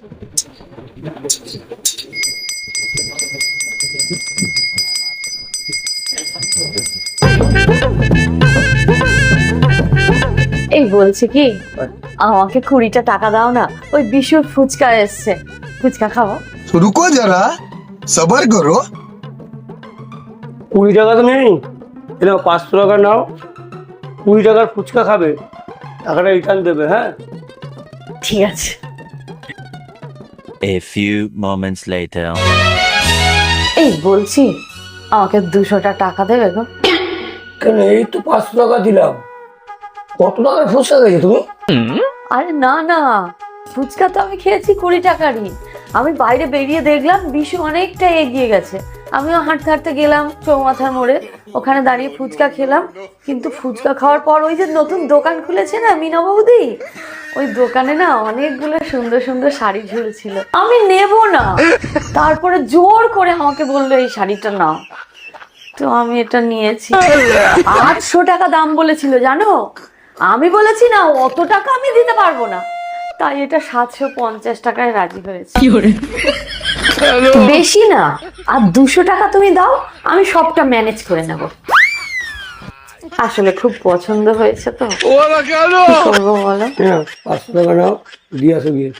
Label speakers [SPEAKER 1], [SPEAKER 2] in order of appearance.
[SPEAKER 1] এই বলছি কি, আমাকে 20টা টাকা দাও না, ওই বিশুর ফুচকা এসছে, ফুচকা খাবো।
[SPEAKER 2] रुको जरा सबर करो।
[SPEAKER 3] 20 টাকা তো নেই, এনাও 500 টাকা নাও। 20 টাকার ফুচকা খাবে, টাকাটা রিটার্ন দেবে। হ্যাঁ
[SPEAKER 1] ঠিক আছে।
[SPEAKER 4] A few moments later.
[SPEAKER 1] এই বলছি, আমাকে 200টা টাকা দেবে গো?
[SPEAKER 3] কেন, এই তো 500 টাকা দিলাম। কত টাকার ফুচকা খেয়েছো তুমি?
[SPEAKER 1] আরে না না, ফুচকা তো আমি খেয়েছি 20 টাকারই। আমি বাইরে বেরিয়ে দেখলাম বিশু অনেকটা এগিয়ে গেছে, আমিও হাঁটতে হাঁটতে গেলাম চৌমাথার মোড়ে, ওখানে দাঁড়িয়ে ফুচকা খেলাম। কিন্তু ফুচকা খাওয়ার পর ওই যে নতুন দোকান খুলেছে না মিনা বৌদি, ওই দোকানে না অনেকগুলো সুন্দর সুন্দর শাড়ি ঝুলছিল, আমি নেব না, তারপরে জোর করে আমাকে বললো এই শাড়িটা নাও, তো আমি এটা নিয়েছি। 800 টাকা দাম বলেছিল জানো, আমি বলেছি না অত টাকা আমি দিতে পারবো না, তাই এটা 750 টাকায় রাজি হয়েছে। বেশি না, আর 200 টাকা তুমি দাও, আমি সবটা ম্যানেজ করে নেব। আসলে খুব পছন্দ হয়েছে তো, কি করবো বলো?
[SPEAKER 3] 500 টাকা নাও, দিয়ে আসো গিয়ে।